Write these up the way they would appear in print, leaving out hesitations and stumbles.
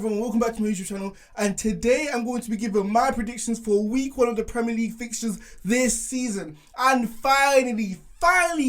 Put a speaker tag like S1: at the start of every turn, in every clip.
S1: everyone, welcome back to my YouTube channel, and today I'm going to be giving my predictions for week 1 of the Premier League fixtures this season. And finally,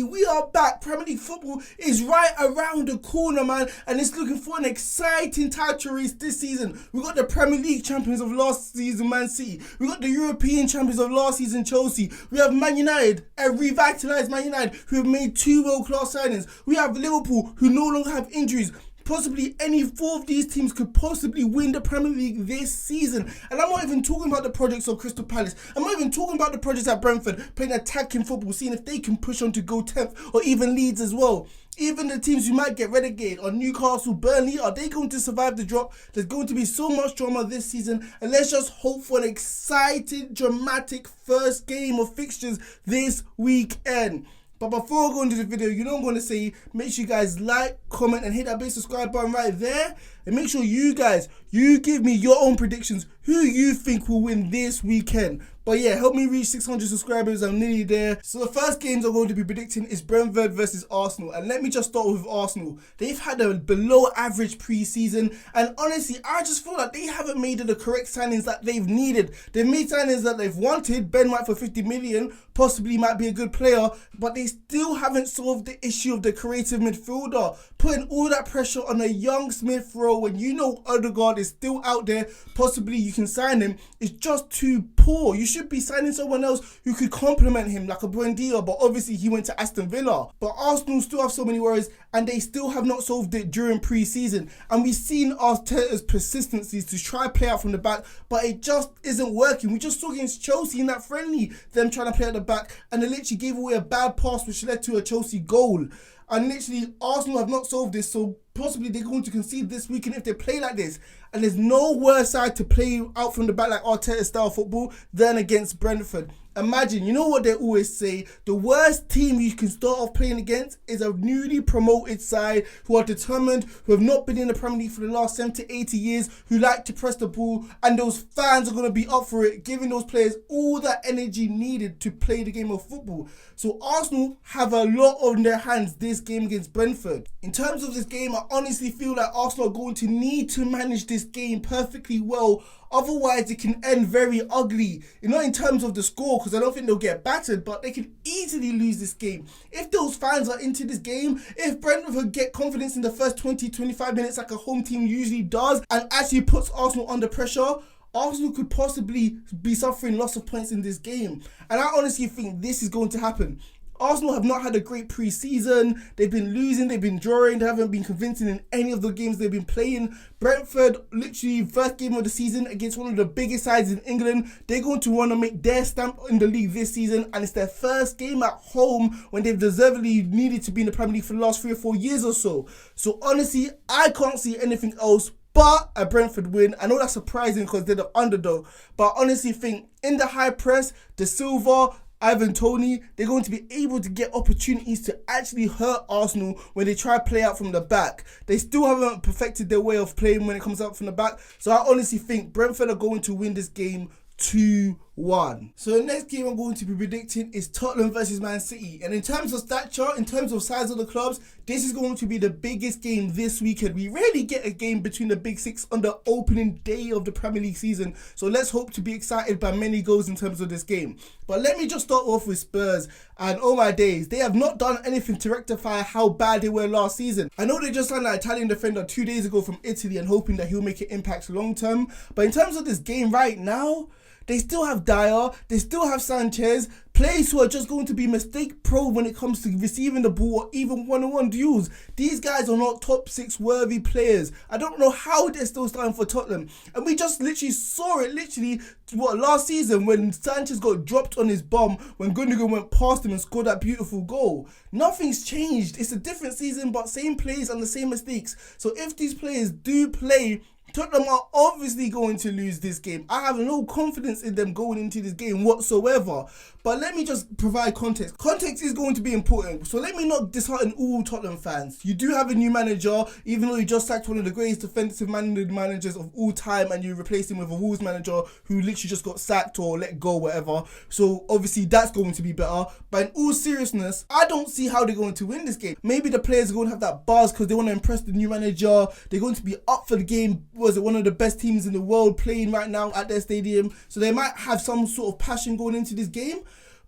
S1: we are back. Premier League football is right around the corner, man, and it's looking for an exciting title race this season. We got the Premier League champions of last season, Man City. We got the European champions of last season, Chelsea. We have Man United, a revitalized Man United, who have made 2 world-class signings. We have Liverpool, who no longer have injuries. Possibly any 4 of these teams could possibly win the Premier League this season. And I'm not even talking about the projects of Crystal Palace. I'm not even talking about the projects at Brentford, playing attacking football, seeing if they can push on to go 10th, or even Leeds as well. Even the teams who might get relegated, or Newcastle, Burnley, are they going to survive the drop? There's going to be so much drama this season, and let's just hope for an exciting, dramatic first game of fixtures this weekend. But before I go into the video, you know what I'm going to say, make sure you guys like, comment, and hit that big subscribe button right there. And make sure you give me your own predictions, who you think will win this weekend. But yeah, help me reach 600 subscribers, I'm nearly there. So the first games I'm going to be predicting is Brentford versus Arsenal. And let me just start with Arsenal. They've had a below average pre-season, and honestly, I just feel like they haven't made the correct signings that they've needed. They've made signings that they've wanted. Ben White for 50 million, possibly might be a good player, but they still haven't solved the issue of the creative midfielder. Putting all that pressure on a young Smith Rowe when you know Odegaard is still out there, possibly you can sign him, is just too poor. You should be signing someone else who could complement him, like a Buendia, but obviously he went to Aston Villa. But Arsenal still have so many worries, and they still have not solved it during pre-season. And we've seen Arteta's persistencies to try play out from the back, but it just isn't working. We just saw against Chelsea in that friendly, them trying to play at the back, and they literally gave away a bad pass which led to a Chelsea goal. And literally, Arsenal have not solved this, so possibly they're going to concede this weekend if they play like this. And there's no worse side to play out from the back like Arteta style football than against Brentford. Imagine, you know what they always say, the worst team you can start off playing against is a newly promoted side who are determined, who have not been in the Premier League for the last 70 to 80 years, who like to press the ball, and those fans are going to be up for it, giving those players all that energy needed to play the game of football. So Arsenal have a lot on their hands this game against Brentford. In terms of this game, I honestly feel like Arsenal are going to need to manage this game perfectly well. Otherwise, it can end very ugly. You know, in terms of the score, because I don't think they'll get battered, but they can easily lose this game. If those fans are into this game, if Brentford get confidence in the first 20-25 minutes like a home team usually does, and actually puts Arsenal under pressure, Arsenal could possibly be suffering loss of points in this game. And I honestly think this is going to happen. Arsenal have not had a great pre-season. They've been losing, they've been drawing, they haven't been convincing in any of the games they've been playing. Brentford, literally first game of the season against one of the biggest sides in England. They're going to want to make their stamp in the league this season, and it's their first game at home when they've deservedly needed to be in the Premier League for the last 3 or 4 years or so. So honestly, I can't see anything else but a Brentford win. I know that's surprising because they're the underdog, but I honestly think in the high press, De Silva, Ivan Toney, they're going to be able to get opportunities to actually hurt Arsenal when they try to play out from the back. They still haven't perfected their way of playing when it comes out from the back. So I honestly think Brentford are going to win this game 2-1. So the next game I'm going to be predicting is Tottenham versus Man City. And in terms of stature, in terms of size of the clubs, this is going to be the biggest game this weekend. We rarely get a game between the big 6 on the opening day of the Premier League season. So let's hope to be excited by many goals in terms of this game. But let me just start off with Spurs. And oh my days, they have not done anything to rectify how bad they were last season. I know they just signed that Italian defender 2 days ago from Italy and hoping that he'll make an impact long term. But in terms of this game right now, they still have Dyer, they still have Sanchez, players who are just going to be mistake prone when it comes to receiving the ball or even one-on-one duels. These guys are not top 6 worthy players. I don't know how they're still starting for Tottenham. And we just literally saw it last season when Sanchez got dropped on his bum when Gundogan went past him and scored that beautiful goal. Nothing's changed. It's a different season, but same players and the same mistakes. So if these players do play, Tottenham are obviously going to lose this game. I have no confidence in them going into this game whatsoever. But let me just provide context. Context is going to be important. So let me not dishearten all Tottenham fans. You do have a new manager, even though you just sacked one of the greatest defensive managers of all time and you replaced him with a Wolves manager who literally just got sacked or let go, whatever. So obviously that's going to be better. But in all seriousness, I don't see how they're going to win this game. Maybe the players are going to have that buzz because they want to impress the new manager. They're going to be up for the game one of the best teams in the world playing right now at their stadium. So they might have some sort of passion going into this game.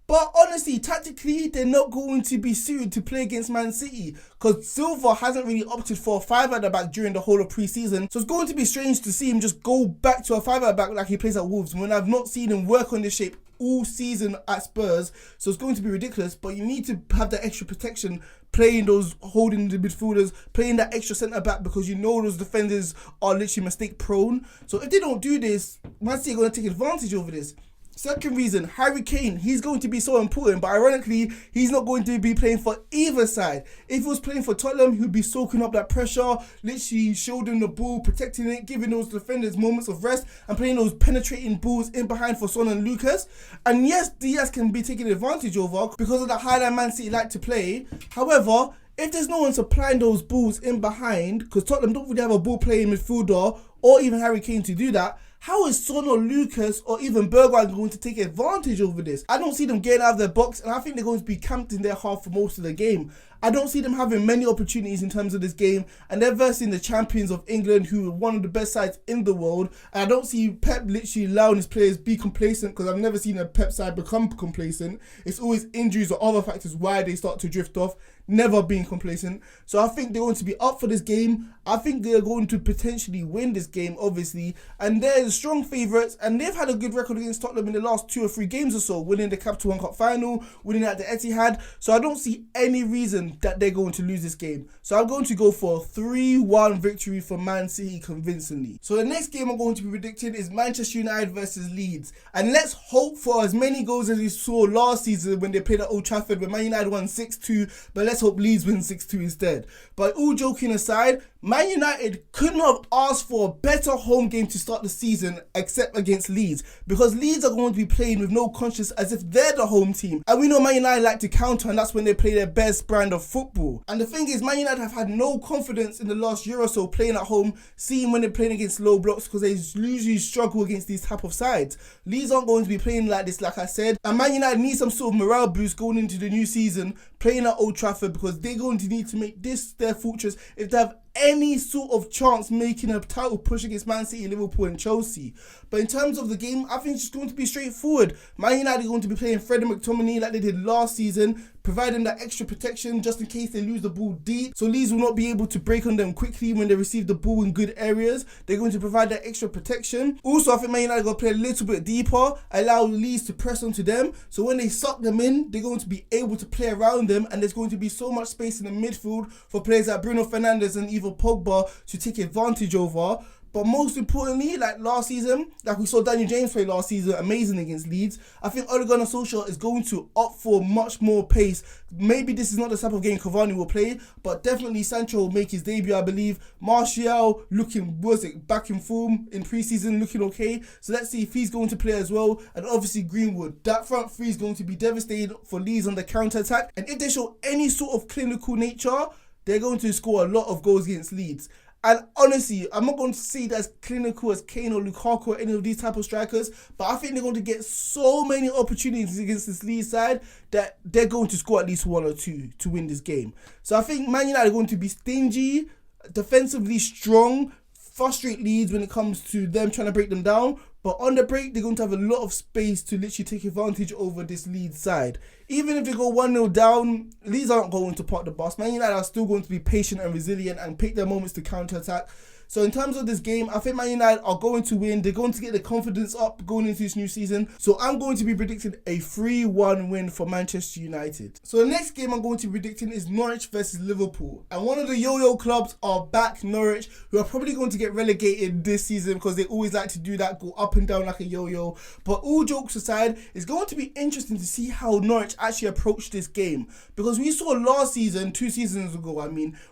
S1: But honestly, tactically, they're not going to be suited to play against Man City because Silva hasn't really opted for a 5 at the back during the whole of pre-season. So it's going to be strange to see him just go back to a 5 at the back like he plays at Wolves when I've not seen him work on this shape all season at Spurs. So it's going to be ridiculous, but you need to have that extra protection, playing those, holding the midfielders, playing that extra centre back, because you know those defenders are literally mistake prone. So if they don't do this, Man City are going to take advantage over this. Second reason, Harry Kane, he's going to be so important, but ironically, he's not going to be playing for either side. If he was playing for Tottenham, he would be soaking up that pressure, literally shielding the ball, protecting it, giving those defenders moments of rest, and playing those penetrating balls in behind for Son and Lucas. And yes, Diaz can be taken advantage over because of the highline Man City like to play. However, if there's no one supplying those balls in behind, because Tottenham don't really have a ball playing midfielder or even Harry Kane to do that, how is Son or Lucas or even Bergwijn going to take advantage over this? I don't see them getting out of their box, and I think they're going to be camped in their half for most of the game. I don't see them having many opportunities in terms of this game, and they're versing the champions of England, who are one of the best sides in the world. And I don't see Pep literally allowing his players be complacent, because I've never seen a Pep side become complacent. It's always injuries or other factors why they start to drift off, never being complacent. So I think they're going to be up for this game. I think they're going to potentially win this game, obviously, and they're the strong favourites, and they've had a good record against Tottenham in the last 2 or 3 games or so, winning the Capital One Cup final, winning at the Etihad. So I don't see any reason that they're going to lose this game. So I'm going to go for a 3-1 victory for Man City convincingly. So the next game I'm going to be predicting is Manchester United versus Leeds. And let's hope for as many goals as we saw last season when they played at Old Trafford, when Man United won 6-2, but let's hope Leeds win 6-2 instead. But all joking aside, Man United couldn't have asked for a better home game to start the season except against Leeds, because Leeds are going to be playing with no conscience as if they're the home team. And we know Man United like to counter, and that's when they play their best brand of football. And the thing is, Man United have had no confidence in the last year or so playing at home, seeing when they're playing against low blocks, because they usually struggle against these type of sides. Leeds aren't going to be playing like this, like I said. And Man United need some sort of morale boost going into the new season, playing at Old Trafford, because they're going to need to make this their fortress if they have any sort of chance making a title push against Man City, Liverpool and Chelsea. But in terms of the game, I think it's just going to be straightforward. Man United are going to be playing Fred and McTominay like they did last season, providing that extra protection just in case they lose the ball deep. So Leeds will not be able to break on them quickly when they receive the ball in good areas. They're going to provide that extra protection. Also, I think Man United are going to play a little bit deeper, allow Leeds to press onto them. So when they suck them in, they're going to be able to play around them, and there's going to be so much space in the midfield for players like Bruno Fernandes and even Pogba to take advantage over. But most importantly, like last season, like we saw Daniel James play last season, amazing against Leeds, I think Ole Gunnar Solskjaer is going to opt for much more pace. Maybe this is not the type of game Cavani will play, but definitely Sancho will make his debut, I believe. Martial looking, back in form in pre-season, looking okay. So let's see if he's going to play as well. And obviously Greenwood. That front three is going to be devastating for Leeds on the counter-attack. And if they show any sort of clinical nature, they're going to score a lot of goals against Leeds. And honestly, I'm not going to say that's clinical as Kane or Lukaku or any of these type of strikers, but I think they're going to get so many opportunities against this Leeds side that they're going to score at least 1 or 2 to win this game. So I think Man United are going to be stingy, defensively strong, frustrate Leeds when it comes to them trying to break them down. But on the break, they're going to have a lot of space to literally take advantage over this Leeds side. Even if they go 1-0 down, Leeds aren't going to park the bus. Man United are still going to be patient and resilient and pick their moments to counter-attack. So in terms of this game, I think Man United are going to win. They're going to get the confidence up going into this new season. So I'm going to be predicting a 3-1 win for Manchester United. So the next game I'm going to be predicting is Norwich versus Liverpool. And one of the yo-yo clubs are back, Norwich, who are probably going to get relegated this season because they always like to do that, go up and down like a yo-yo. But all jokes aside, it's going to be interesting to see how Norwich actually approach this game. Because we saw last season, 2 seasons ago,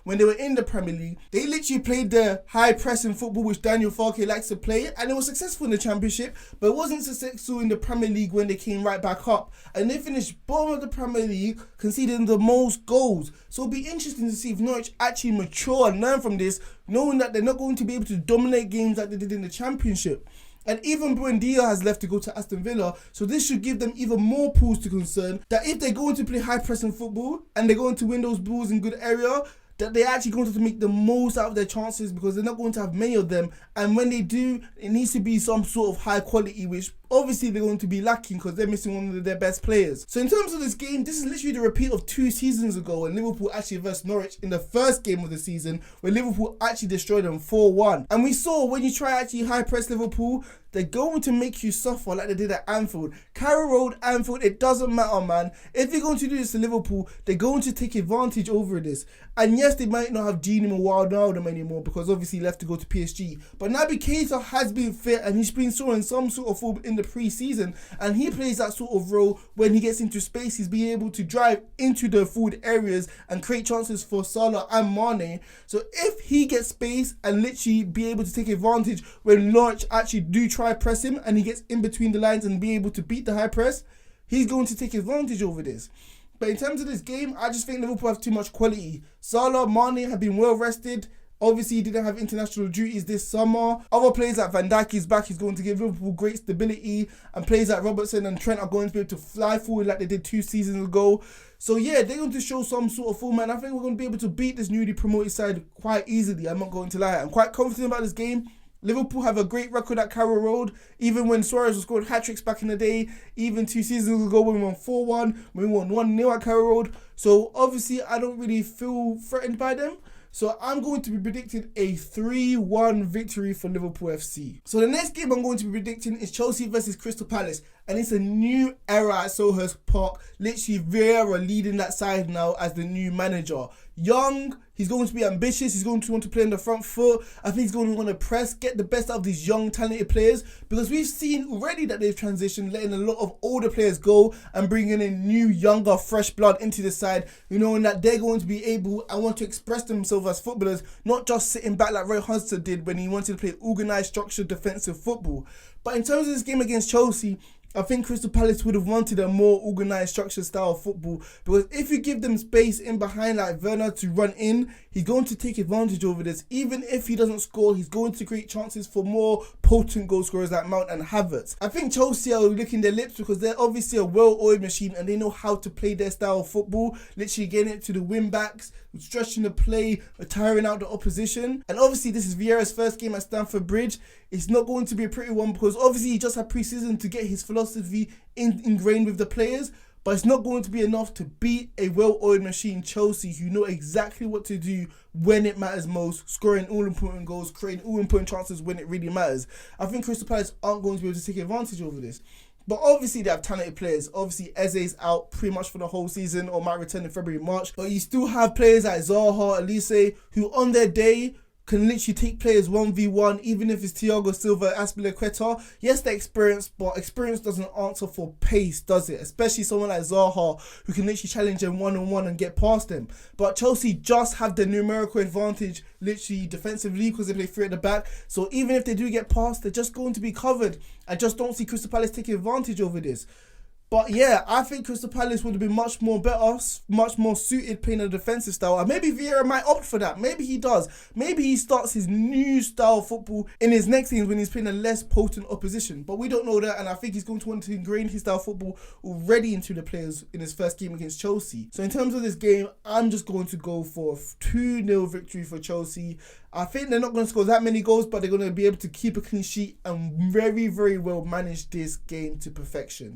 S1: when they were in the Premier League, they literally played the high pressing football which Daniel Farke likes to play, and it was successful in the Championship, but it wasn't successful in the Premier League when they came right back up, and they finished bottom of the Premier League, conceding the most goals. So it'll be interesting to see if Norwich actually mature and learn from this, knowing that they're not going to be able to dominate games like they did in the Championship. And even Buendia has left to go to Aston Villa, so this should give them even more pause to concern that if they're going to play high pressing football and they're going to win those balls in good area, that they're actually going to make the most out of their chances because they're not going to have many of them. And when they do, it needs to be some sort of high quality, which obviously they're going to be lacking because they're missing one of their best players. So in terms of this game, this is literally the repeat of 2 seasons ago when Liverpool actually versed Norwich in the first game of the season, where Liverpool actually destroyed them 4-1. And we saw when you try actually high press Liverpool, they're going to make you suffer like they did at Anfield. Carrow Road, Anfield, it doesn't matter, man. If you're going to do this to Liverpool, they're going to take advantage over this. And yes, they might not have Gini Wijnaldum anymore because obviously he left to go to PSG. But Naby Keita has been fit and he's been showing some sort of form in the pre-season. And he plays that sort of role when he gets into space. He's being able to drive into the forward areas and create chances for Salah and Mane. So if he gets space and literally be able to take advantage when Norwich actually do try press him and he gets in between the lines and be able to beat the high press, he's going to take advantage over this. But in terms of this game, I just think Liverpool have too much quality. Salah, Mane have been well rested. Obviously, he didn't have international duties this summer. Other players like Van Dijk is back. He's going to give Liverpool great stability. And players like Robertson and Trent are going to be able to fly forward like they did 2 seasons ago. So yeah, they're going to show some sort of form, and I think we're going to be able to beat this newly promoted side quite easily. I'm not going to lie. I'm quite confident about this game. Liverpool have a great record at Carrow Road. Even when Suarez was scoring hat-tricks back in the day, even 2 seasons ago when we won 4-1, when we won 1-0 at Carrow Road. So obviously, I don't really feel threatened by them. So I'm going to be predicting a 3-1 victory for Liverpool FC. So the next game I'm going to be predicting is Chelsea versus Crystal Palace. And it's a new era at Selhurst Park. Literally, Viera leading that side now as the new manager. Young, he's going to be ambitious. He's going to want to play on the front foot. I think he's going to want to press, get the best out of these young, talented players. Because we've seen already that they've transitioned, letting a lot of older players go and bringing in new, younger, fresh blood into the side. You know, and that they're going to be able and want to express themselves as footballers, not just sitting back like Roy Hodgson did when he wanted to play organised, structured, defensive football. But in terms of this game against Chelsea, I think Crystal Palace would have wanted a more organised, structured style of football, because if you give them space in behind like Viera to run in, he's going to take advantage over this. Even if he doesn't score, he's going to create chances for more potent goal scorers like Mount and Havertz. I think Chelsea are licking their lips because they're obviously a well-oiled machine and they know how to play their style of football, literally getting it to the wing-backs, stretching the play, tiring out the opposition. And obviously this is Viera's first game at Stamford Bridge. It's not going to be a pretty one because obviously he just had pre-season to get his philosophy ingrained with the players, but it's not going to be enough to beat a well-oiled machine Chelsea who know exactly what to do when it matters most, scoring all important goals, creating all important chances when it really matters. I think Crystal Palace aren't going to be able to take advantage over this. But obviously they have talented players. Obviously Eze's out pretty much for the whole season or might return in February, March. But you still have players like Zaha, Elise, who on their day can literally take players 1v1, even if it's Thiago Silva, Azpilicueta. Yes, they're experienced, but experience doesn't answer for pace, does it? Especially someone like Zaha, who can literally challenge them one-on-one and get past them. But Chelsea just have the numerical advantage, literally defensively, because they play 3 at the back. So even if they do get past, they're just going to be covered. I just don't see Crystal Palace taking advantage over this. But yeah, I think Crystal Palace would have been much more better, much more suited playing a defensive style. And maybe Viera might opt for that. Maybe he does. Maybe he starts his new style of football in his next games when he's playing a less potent opposition. But we don't know that, and I think he's going to want to ingrain his style of football already into the players in his first game against Chelsea. So in terms of this game, I'm just going to go for a 2-0 victory for Chelsea. I think they're not going to score that many goals, but they're going to be able to keep a clean sheet and very, very well manage this game to perfection.